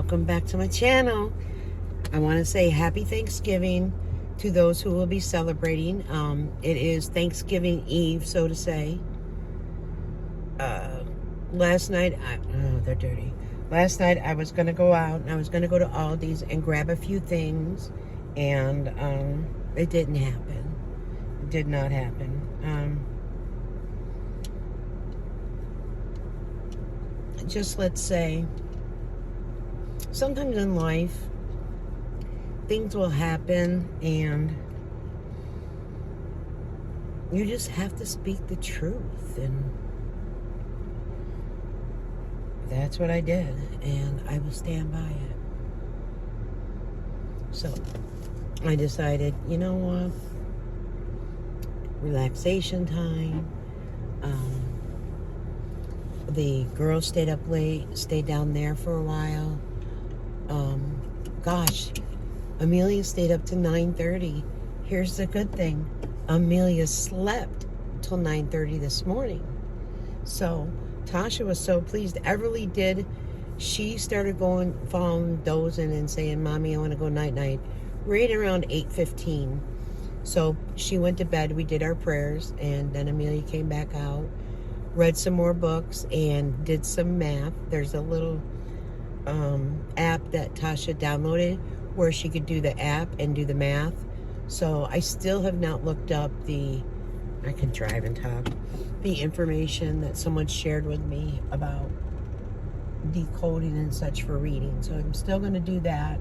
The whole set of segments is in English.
welcome back to my channel. I want to say happy Thanksgiving to those who will be celebrating. It is Thanksgiving Eve, so to say. Last night, oh, they're dirty. Last night I was going to go out and I was going to go to Aldi's and grab a few things, and it didn't happen. It did not happen. Just let's say, sometimes in life, things will happen and you just have to speak the truth, and that's what I did, and I will stand by it. So I decided, you know what, relaxation time. The girls stayed up late, stayed down there for a while. Gosh, Amelia stayed up to 9:30. Here's the good thing. Amelia slept till 9:30 this morning. So Tasha was so pleased. Everly did. She started falling, dozing and saying, Mommy, I want to go night-night, right around 8:15. So she went to bed. We did our prayers, and then Amelia came back out, read some more books, and did some math. There's a little app that Tasha downloaded where she could do the app and do the math. So I still have not looked up I can drive and talk, the information that someone shared with me about decoding and such for reading. So I'm still going to do that.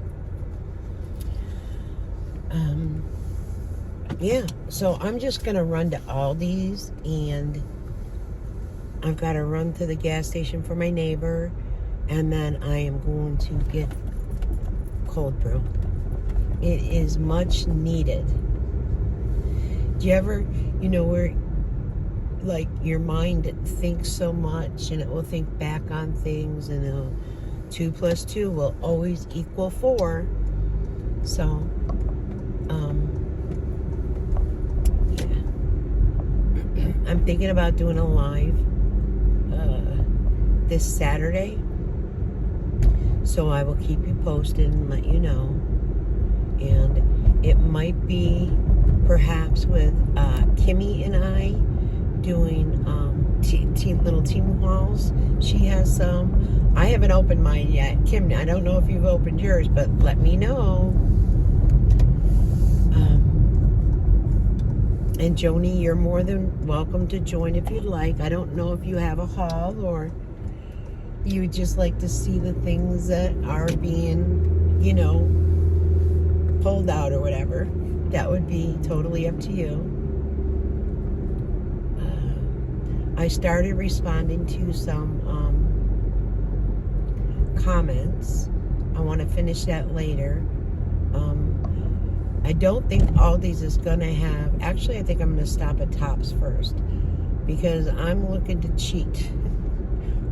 Yeah, so I'm just going to run to Aldi's, and I've got to run to the gas station for my neighbor, and then I am going to get cold brew. It is much needed. Do you ever, where like your mind thinks so much and it will think back on things, and 2 + 2 will always equal 4. So, yeah. I'm thinking about doing a live this Saturday. So I will keep you posted and let you know. And it might be perhaps with Kimmy and I doing little team hauls. She has some. I haven't opened mine yet. Kim, I don't know if you've opened yours, but let me know. And Joni, you're more than welcome to join if you'd like. I don't know if you have a haul or you would just like to see the things that are being, pulled out or whatever. That would be totally up to you. I started responding to some comments. I want to finish that later. I don't think Aldi's is going to have... Actually, I think I'm going to stop at Tops first, because I'm looking to cheat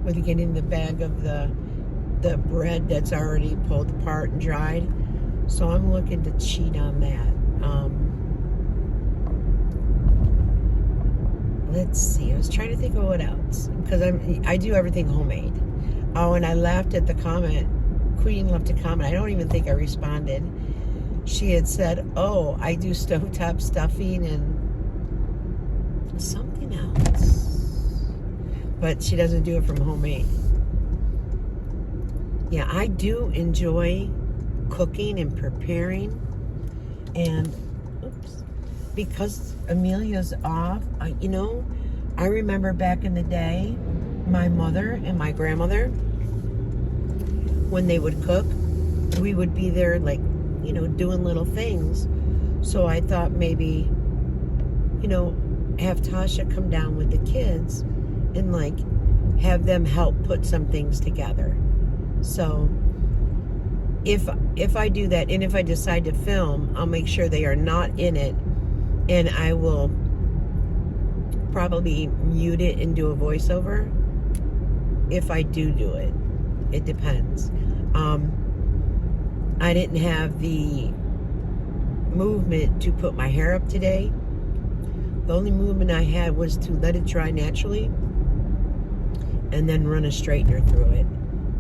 with getting the bag of the bread that's already pulled apart and dried. So I'm looking to cheat on that. Let's see. I was trying to think of what else, because I do everything homemade. Oh, and I laughed at the comment. Queen left a comment. I don't even think I responded. She had said, "Oh, I do stovetop stuffing and something else," but she doesn't do it from homemade. Yeah, I do enjoy cooking and preparing, and because Amelia's off, I remember back in the day, my mother and my grandmother, when they would cook, we would be there doing little things. So I thought maybe, have Tasha come down with the kids and have them help put some things together. So if I do that, and if I decide to film, I'll make sure they are not in it, and I will probably mute it and do a voiceover if I do it. It depends. I didn't have the movement to put my hair up today. The only movement I had was to let it dry naturally and then run a straightener through it.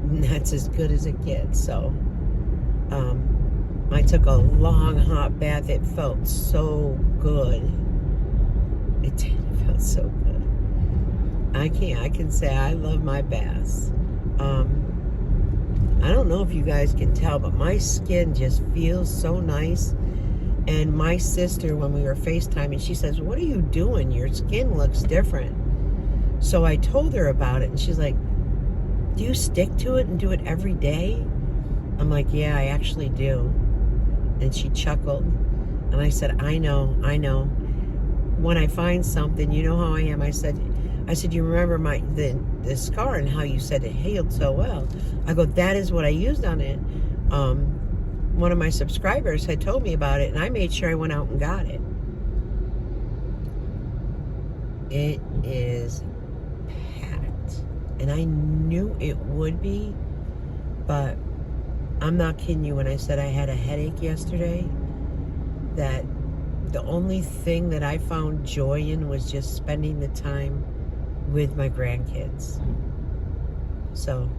that's as good as it gets. So I took a long hot bath. It felt so good. It did. It felt so good. I can say I love my baths. I don't know if you guys can tell, but my skin just feels so nice. And my sister, when we were FaceTiming, she says, "What are you doing? Your skin looks different." So I told her about it, and she's like, "Do you stick to it and do it every day?" I'm like, "Yeah, I actually do." And she chuckled. And I said, I know. When I find something, you know how I am. I said, "You remember the scar and how you said it healed so well?" I go, "That is what I used on it." One of my subscribers had told me about it, and I made sure I went out and got it. It is packed. And I knew it would be, but I'm not kidding you when I said I had a headache yesterday, that the only thing that I found joy in was just spending the time with my grandkids. So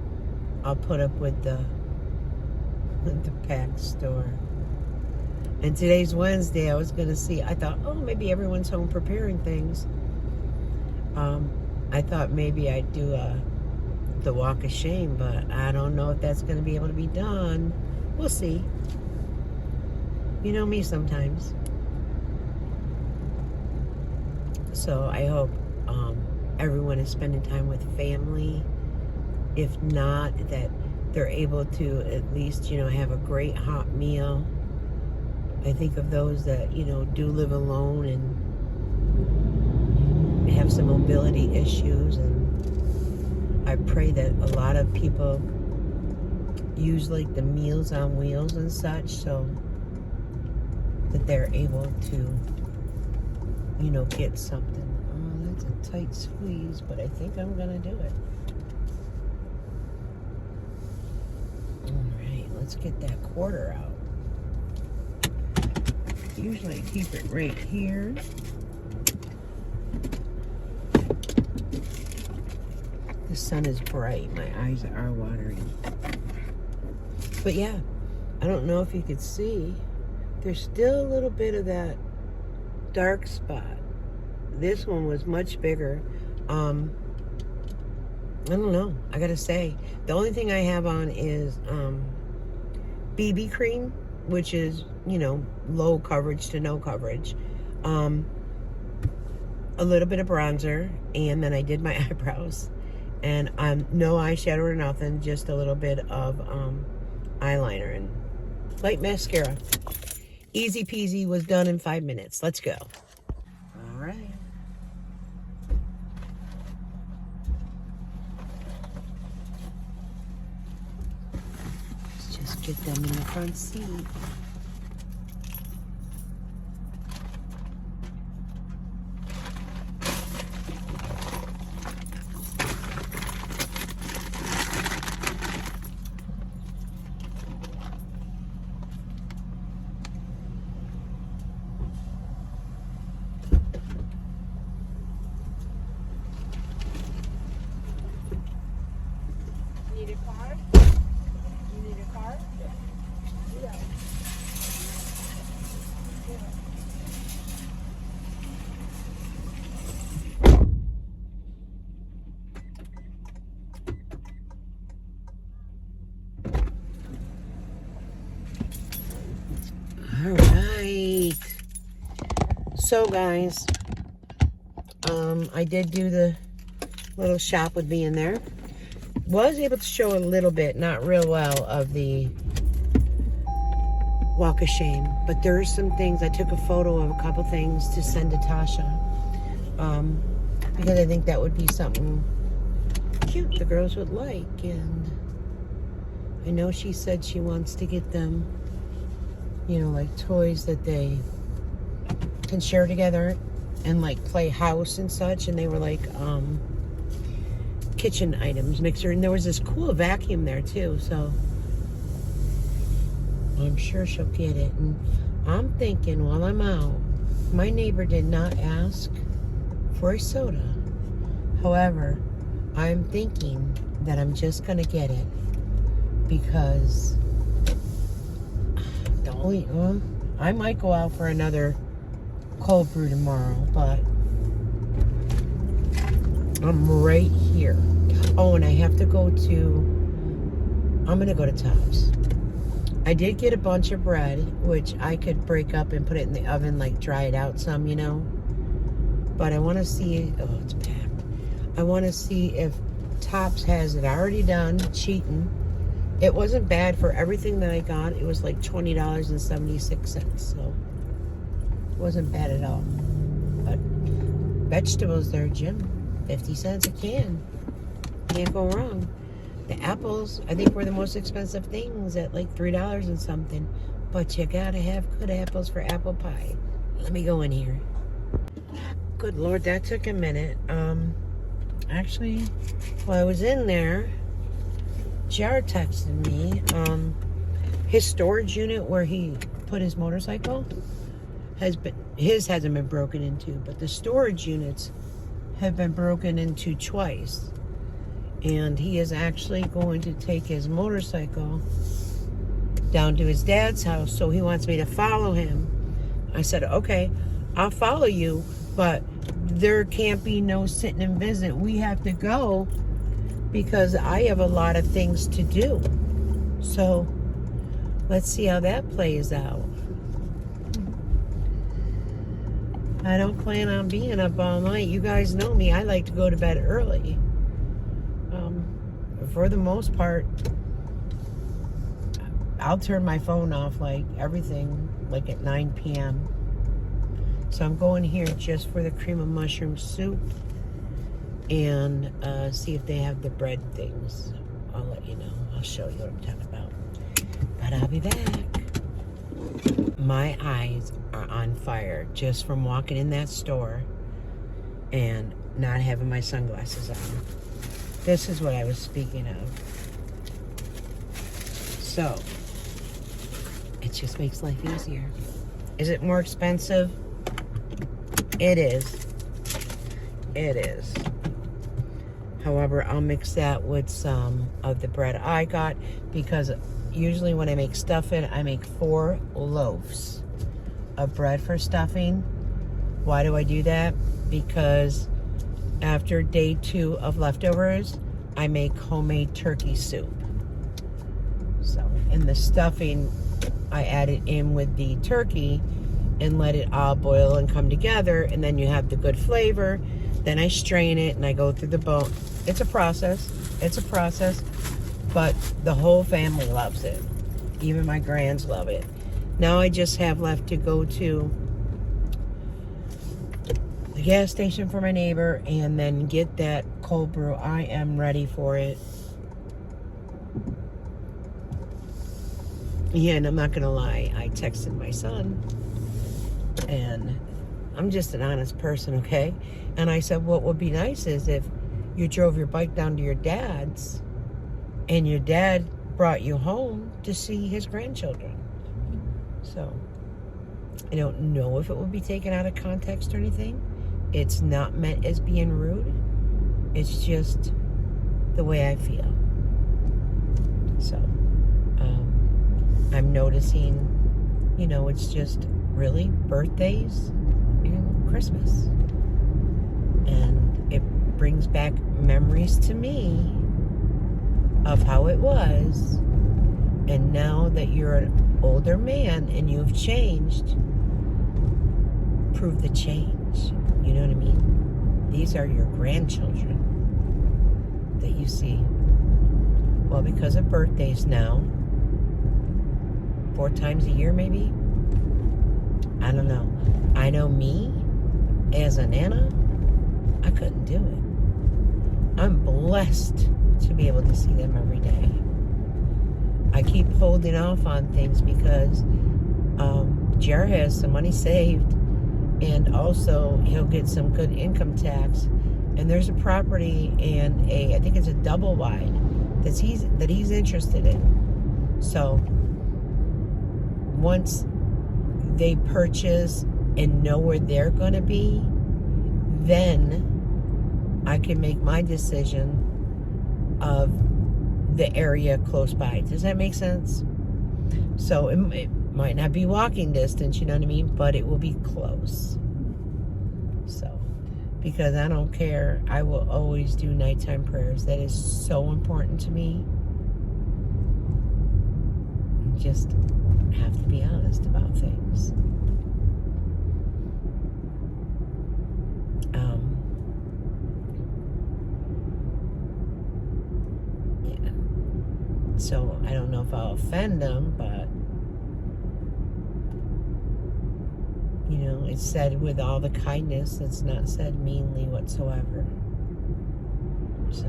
I'll put up with the packed store. And today's Wednesday. I thought, oh, maybe everyone's home preparing things. I thought maybe I'd do the walk of shame, but I don't know if that's going to be able to be done. We'll see. You know me sometimes. So I hope everyone is spending time with family. If not, that they're able to at least, have a great hot meal. I think of those that, do live alone and have some mobility issues, and I pray that a lot of people use like the Meals on Wheels and such, so that they're able to, get something. Oh, that's a tight squeeze, but I think I'm gonna do it. All right, let's get that quarter out. Usually I keep it right here. The sun is bright. My eyes are watering. But yeah, I don't know if you could see. There's still a little bit of that dark spot. This one was much bigger. I don't know. I gotta say, the only thing I have on is BB cream, which is, low coverage to no coverage. A little bit of bronzer, and then I did my eyebrows. And no eyeshadow or nothing, just a little bit of eyeliner and light mascara. Easy peasy, was done in 5 minutes. Let's go. All right. Let's just get them in the front seat. Need a card? You need a card? Yeah. All right. So guys, I did do the little shop with me in there. Was able to show a little bit, not real well, of the walk of shame, but there's some things. I took a photo of a couple things to send to Tasha, because I think that would be something cute the girls would like. And I know she said she wants to get them, like toys that they can share together and like play house and such. And they were like kitchen items, mixer, and there was this cool vacuum there too, so I'm sure she'll get it. And I'm thinking, while I'm out, my neighbor did not ask for a soda. However, I'm thinking that I'm just gonna get it because I might go out for another cold brew tomorrow, but I'm right here. Oh, and I have to go I'm going to go to Tops. I did get a bunch of bread, which I could break up and put it in the oven, like dry it out some, you know. But I want to see, oh, it's packed. I want to see if Tops has it already done, cheating. It wasn't bad for everything that I got. It was like $20.76, so it wasn't bad at all. But vegetables there, Jim, 50 cents a can. Can't go wrong. The apples, I think, were the most expensive things at like $3 and something. But you gotta have good apples for apple pie. Let me go in here. Good Lord, that took a minute. Actually, while I was in there, Jar texted me. His storage unit where he put his motorcycle hasn't been broken into, but the storage units have been broken into twice. And he is actually going to take his motorcycle down to his dad's house, so he wants me to follow him. I said, okay, I'll follow you, but there can't be no sitting and visit. We have to go because I have a lot of things to do. So let's see how that plays out. I don't plan on being up all night. You guys know me. I like to go to bed early. For the most part, I'll turn my phone off, like everything, like at 9 p.m. So I'm going here just for the cream of mushroom soup and see if they have the bread things. I'll let you know. I'll show you what I'm talking about. But I'll be back. My eyes are on fire just from walking in that store and not having my sunglasses on. This is what I was speaking of. So, it just makes life easier. Is it more expensive? It is. It is. However, I'll mix that with some of the bread I got because usually when I make stuffing, I make 4 loaves of bread for stuffing. Why do I do that? Because after day 2 of leftovers, I make homemade turkey soup. So, in the stuffing, I add it in with the turkey and let it all boil and come together, and then you have the good flavor. Then I strain it and I go through the bone. It's a process. It's a process, but the whole family loves it. Even my grands love it. Now I just have left to go to the gas station for my neighbor and then get that cold brew. I am ready for it. Yeah, and I'm not gonna lie, I texted my son and I'm just an honest person, okay? And I said, what would be nice is if you drove your bike down to your dad's and your dad brought you home to see his grandchildren. So I don't know if it will be taken out of context or anything. It's not meant as being rude. It's just the way I feel. So I'm noticing, you know, it's just really birthdays and Christmas. And it brings back memories to me of how it was. And now that you're an older man and you've changed, prove the change. You know what I mean? These are your grandchildren that you see. Well, because of birthdays now, 4 times a year maybe? I don't know. I know me, as a Nana, I couldn't do it. I'm blessed to be able to see them every day. I keep holding off on things because Jer has some money saved, and also he'll get some good income tax. And there's a property and I think it's a double wide that he's interested in. So once they purchase and know where they're going to be, then I can make my decision of the area close by. Does that make sense? So it might not be walking distance, you know what I mean? But it will be close. So, because I don't care, I will always do nighttime prayers. That is so important to me. Just have to be honest about things. Yeah. So I don't know if I'll offend them, but you know, it's said with all the kindness. It's not said meanly whatsoever. So,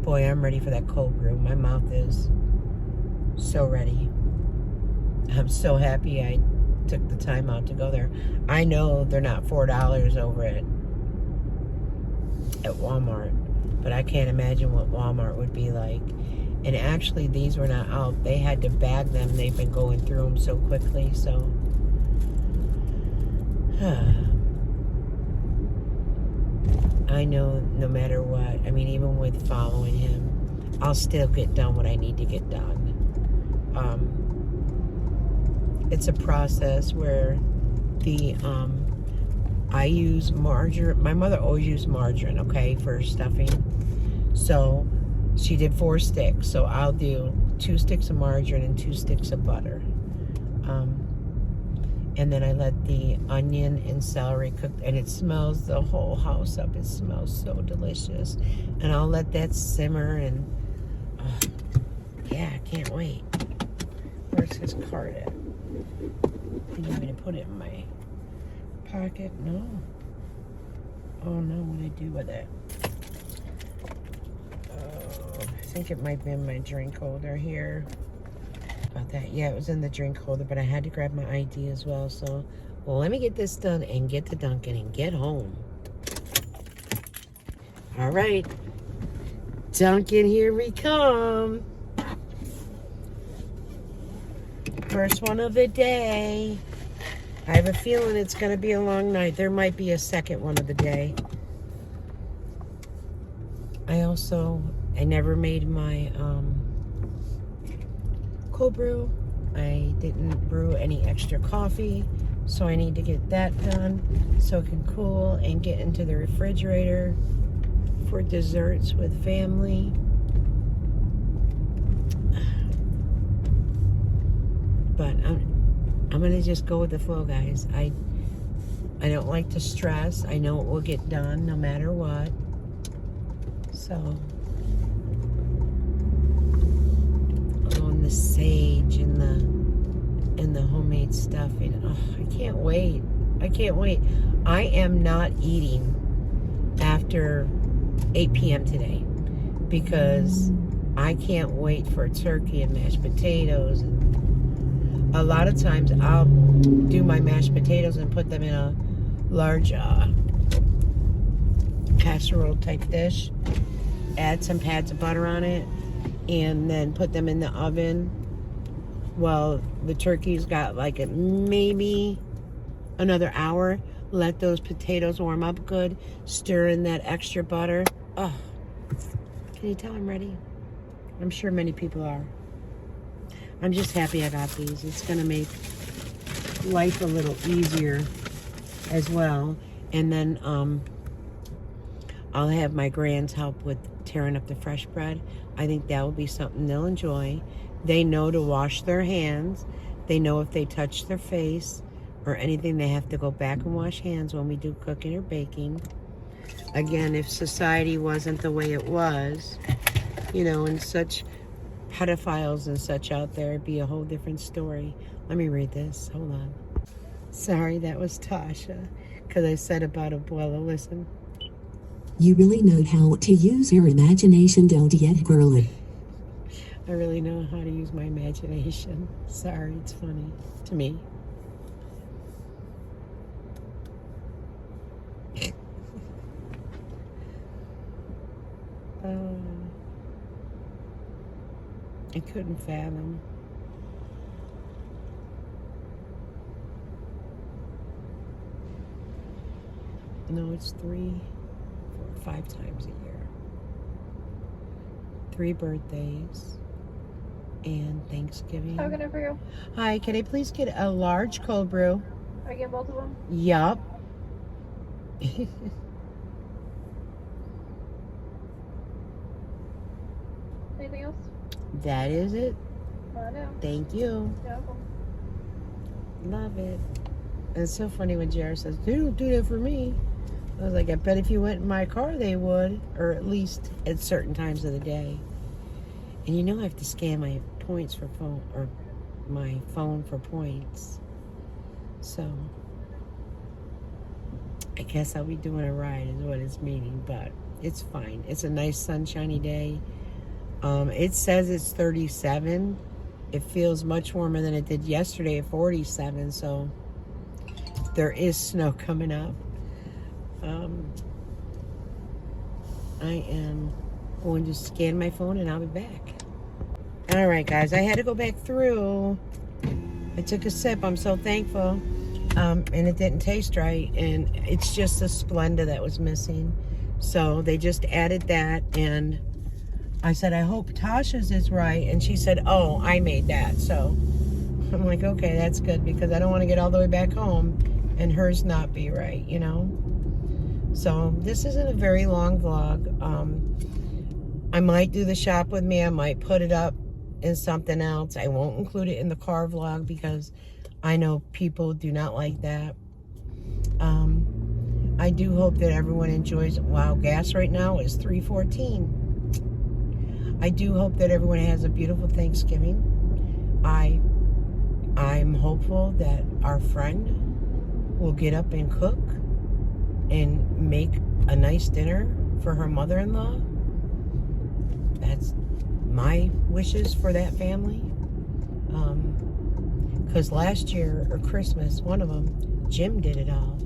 boy, I'm ready for that cold brew. My mouth is so ready. I'm so happy I took the time out to go there. I know they're not $4 over at Walmart, but I can't imagine what Walmart would be like. And actually, these were not out. They had to bag them. They've been going through them so quickly, so... I know no matter what, I mean, even with following him, I'll still get done what I need to get done. It's a process where I use margarine. My mother always used margarine, okay, for stuffing. So she did 4 sticks. So I'll do 2 sticks of margarine and 2 sticks of butter. And then I let the onion and celery cook, and it smells the whole house up. It smells so delicious. And I'll let that simmer, and yeah, I can't wait. Where's his card at? You want me to put it in my pocket? No. Oh no, what do I do with it? Oh, I think it might be in my drink holder here. About that. Yeah, it was in the drink holder, but I had to grab my ID as well. So, well, let me get this done and get to Dunkin' and get home. All right. Dunkin', here we come. First one of the day. I have a feeling it's going to be a long night. There might be a second one of the day. I never made my cold brew. I didn't brew any extra coffee, so I need to get that done so it can cool and get into the refrigerator for desserts with family. But I'm gonna just go with the flow, guys. I don't like to stress. I know it will get done no matter what. So the sage and the homemade stuffing. Oh, I can't wait. I can't wait. I am not eating after 8 p.m. today because I can't wait for turkey and mashed potatoes. And a lot of times I'll do my mashed potatoes and put them in a large casserole type dish, add some pads of butter on it, and then put them in the oven. Well, the turkey's got like maybe another hour. Let those potatoes warm up good. Stir in that extra butter. Oh, can you tell I'm ready? I'm sure many people are. I'm just happy I got these. It's going to make life a little easier as well. And then I'll have my grands help with tearing up the fresh bread. I think that will be something they'll enjoy. They know to wash their hands. They know if they touch their face or anything, they have to go back and wash hands when we do cooking or baking. Again, if society wasn't the way it was, you know, and such pedophiles and such out there, it'd be a whole different story. Let me read this. Hold on. Sorry, that was Tasha, because I said about Abuela. Listen. You really know how to use your imagination, don't you, girl? I really know how to use my imagination. Sorry, it's funny to me. I couldn't fathom. No, it's 3, 4, 5 times a year. 3 birthdays and Thanksgiving. How can I for you? Hi, can I please get a large cold brew? I get both of them. Yup. Anything else? That is it. I know. Thank you. Yeah, welcome. Love it. And it's so funny when JR says, they don't do that for me. I was like, I bet if you went in my car, they would. Or at least at certain times of the day. And you know I have to scan my points for phone, or my phone for points. So, I guess I'll be doing a ride is what it's meaning. But it's fine. It's a nice sunshiny day. It says it's 37. It feels much warmer than it did yesterday at 47. So, there is snow coming up. I am going to scan my phone and I'll be back. All right, guys, I had to go back through. I took a sip. I'm so thankful. And it didn't taste right. And it's just the Splenda that was missing. So they just added that. And I said, I hope Tasha's is right. And she said, oh, I made that. So I'm like, okay, that's good, because I don't want to get all the way back home and hers not be right, you know? So this isn't a very long vlog. I might do the shop with me. I might put it up in something else. I won't include it in the car vlog because I know people do not like that. I do hope that everyone enjoys. Wow, gas right now is $3.14. I do hope that everyone has a beautiful Thanksgiving. I'm hopeful that our friend will get up and cook and make a nice dinner for her mother-in-law. That's my wishes for that family. Because last year, or Christmas, one of them, Jim did it all.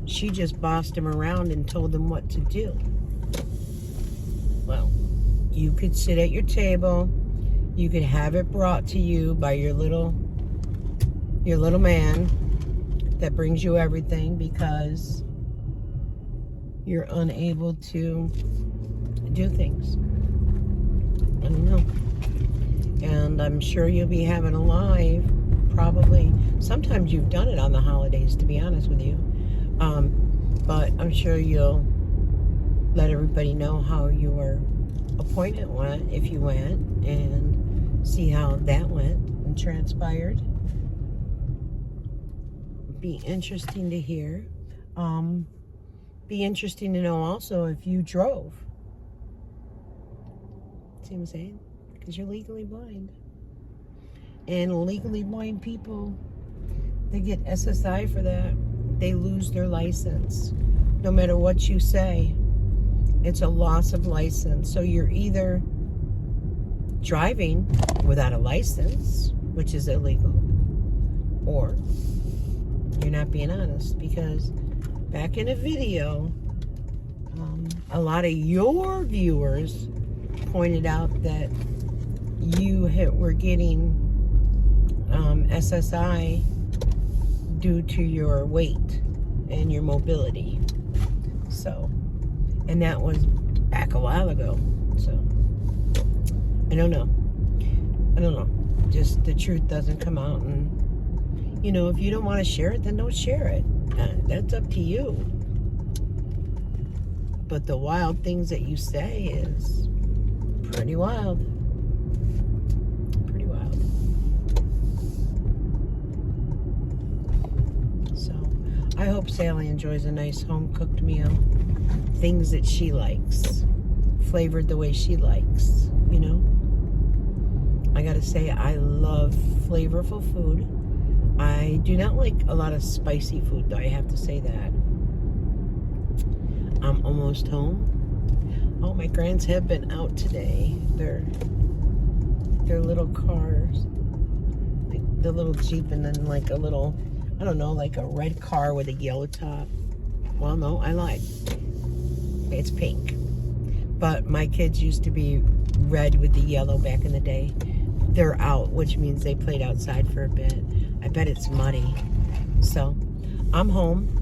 She just bossed him around and told him what to do. Well, you could sit at your table. You could have it brought to you by your little man that brings you everything because you're unable to do things. I don't know. And I'm sure you'll be having a live, probably. Sometimes you've done it on the holidays, to be honest with you. But I'm sure you'll let everybody know how your appointment went, if you went, and see how that went and transpired. Be interesting to hear. Be interesting to know also if you drove. See what I'm saying? Because you're legally blind. And legally blind people, they get SSI for that. They lose their license. No matter what you say, it's a loss of license. So you're either driving without a license, which is illegal, or you're not being honest. Because back in a video, a lot of your viewers pointed out that you were getting SSI due to your weight and your mobility. So, and that was back a while ago. So, I don't know. Just the truth doesn't come out. And, you know, if you don't want to share it, then don't share it. That's up to you. But the wild things that you say is pretty wild. Pretty wild. So, I hope Sally enjoys a nice home-cooked meal. Things that she likes. Flavored the way she likes, you know? I gotta say, I love flavorful food. I do not like a lot of spicy food, though. I have to say that. I'm almost home. Oh, my grands have been out today. Their little cars, like the little Jeep, and then like a little, I don't know, like a red car with a yellow top. Well, no, I lied. It's pink. But my kids used to be red with the yellow back in the day. They're out, which means they played outside for a bit. I bet it's muddy. So, I'm home.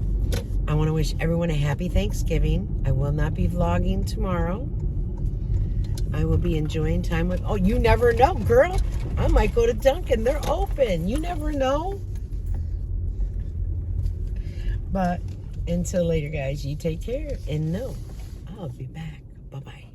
I want to wish everyone a happy Thanksgiving. I will not be vlogging tomorrow. I will be enjoying time with, oh, you never know, girl. I might go to Dunkin'. They're open. You never know. But until later, guys, you take care and know I'll be back. Bye-bye.